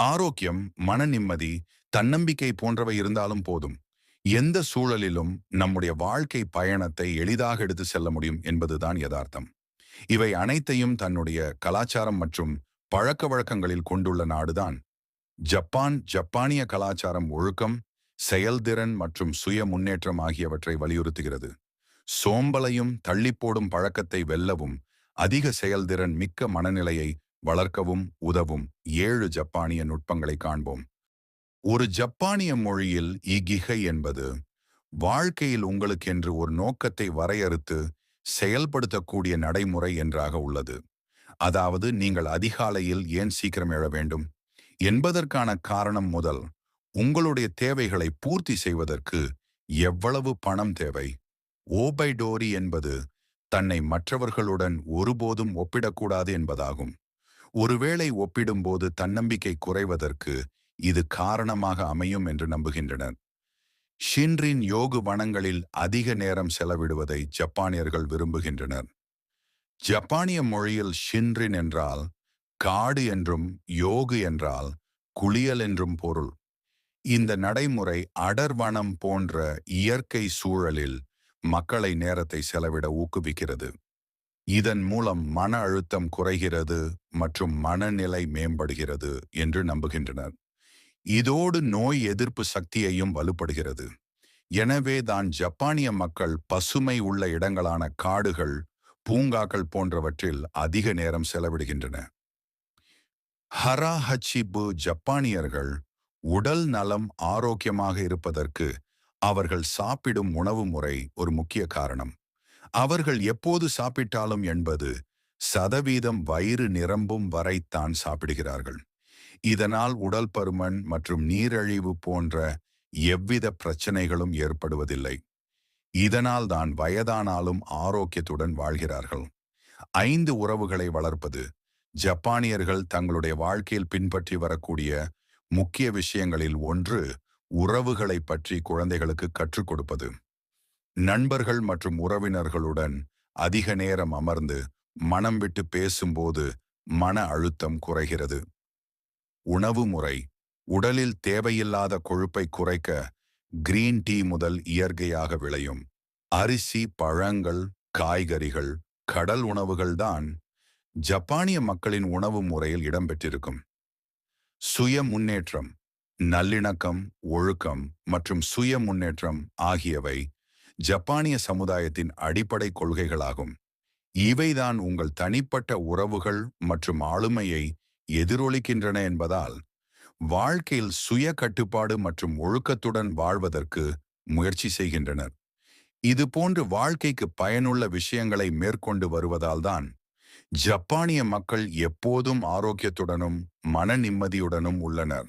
ஆரோக்கியம், மன நிம்மதி, தன்னம்பிக்கை போன்றவை இருந்தாலும் போதும். எந்த சூழலிலும் நம்முடைய வாழ்க்கை பயணத்தை எளிதாக எடுத்து செல்ல முடியும் என்பதுதான் யதார்த்தம். இவை அனைத்தையும் தன்னுடைய கலாச்சாரம் மற்றும் பழக்க வழக்கங்களில் கொண்டுள்ள நாடுதான் ஜப்பான். ஜப்பானிய கலாச்சாரம் ஒழுக்கம், செயல்திறன் மற்றும் சுய முன்னேற்றம் ஆகியவற்றை வலியுறுத்துகிறது. சோம்பலையும் தள்ளிப்போடும் பழக்கத்தை வெல்லவும் அதிக செயல்திறன் மிக்க மனநிலையை வளர்க்கவும் உதவும் 7 ஜப்பானிய நுட்பங்களை காண்போம். ஒரு ஜப்பானிய மொழியில் இகிகை என்பது வாழ்க்கையில் உங்களுக்கென்று ஒரு நோக்கத்தை வரையறுத்து செயல்படுத்தக்கூடிய நடைமுறை என்றாக உள்ளது. அதாவது நீங்கள் அதிகாலையில் ஏன் சீக்கிரம் எழ வேண்டும் என்பதற்கான காரணம் முதல் உங்களுடைய தேவைகளை பூர்த்தி செய்வதற்கு எவ்வளவு பணம் தேவை. ஓபைடோரி என்பது தன்னை மற்றவர்களுடன் ஒருபோதும் ஒப்பிடக்கூடாது என்பதாகும். ஒருவேளை ஒப்பிடும்போது தன்னம்பிக்கை குறைவதற்கு இது காரணமாக அமையும் என்று நம்புகின்றனர். ஷின்ரின் யோகு வனங்களில் அதிக நேரம் செலவிடுவதை ஜப்பானியர்கள் விரும்புகின்றனர். ஜப்பானிய மொழியில் ஷின்ரின் என்றால் காடு என்றும் யோகு என்றால் குளியல் என்றும் பொருள். இந்த நடைமுறை அடர்வனம் போன்ற இயற்கை சூழலில் மக்களை நேரத்தை செலவிட ஊக்குவிக்கிறது. இதன் மூலம் மன அழுத்தம் குறைகிறது மற்றும் மனநிலை மேம்படுகிறது என்று நம்புகின்றனர். இதோடு நோய் எதிர்ப்பு சக்தியையும் வலுப்படுகிறது. எனவே தான் ஜப்பானிய மக்கள் பசுமை உள்ள இடங்களான காடுகள், பூங்காக்கள் போன்றவற்றில் அதிக நேரம் செலவிடுகின்றன. ஹராஹச்சிபு ஜப்பானியர்கள் உடல் நலம் ஆரோக்கியமாக இருப்பதற்கு அவர்கள் சாப்பிடும் உணவு முறை ஒரு முக்கிய காரணம். அவர்கள் எப்போது சாப்பிட்டாலும் 80% வயிறு நிரம்பும் வரைத்தான் சாப்பிடுகிறார்கள். இதனால் உடல் பருமன் மற்றும் நீரிழிவு போன்ற எவ்வித பிரச்சனைகளும் ஏற்படுவதில்லை. இதனால் தான் வயதானாலும் ஆரோக்கியத்துடன் வாழ்கிறார்கள். 5 உறவுகளை வளர்ப்பது ஜப்பானியர்கள் தங்களுடைய வாழ்க்கையில் பின்பற்றி வரக்கூடிய முக்கிய விஷயங்களில் ஒன்று உறவுகளை பற்றி குழந்தைகளுக்கு கற்றுக் கொடுப்பது. நண்பர்கள் மற்றும் உறவினர்களுடன் அதிக நேரம் அமர்ந்து மனம் விட்டு பேசும்போது மன அழுத்தம் குறைகிறது. உணவு முறை உடலில் தேவையில்லாத கொழுப்பை குறைக்க கிரீன் டீ முதல் இயற்கையாக விளையும் அரிசி, பழங்கள், காய்கறிகள், கடல் உணவுகள்தான் ஜப்பானிய மக்களின் உணவு முறையில் இடம்பெற்றிருக்கும். சுய முன்னேற்றம், நல்லிணக்கம், ஒழுக்கம் மற்றும் சுய முன்னேற்றம் ஆகியவை ஜப்பானிய சமுதாயத்தின் அடிப்படை கொள்கைகளாகும். இவைதான் உங்கள் தனிப்பட்ட உறவுகள் மற்றும் ஆளுமையை எதிரொலிக்கின்றன என்பதால் வாழ்க்கையில் சுய கட்டுப்பாடு மற்றும் ஒழுக்கத்துடன் வாழ்வதற்கு முயற்சி செய்கின்றனர். இது போன்று வாழ்க்கைக்கு பயனுள்ள விஷயங்களை மேற்கொண்டு வருவதால்தான் ஜப்பானிய மக்கள் எப்போதும் ஆரோக்கியத்துடனும் மன நிம்மதியுடனும் உள்ளனர்.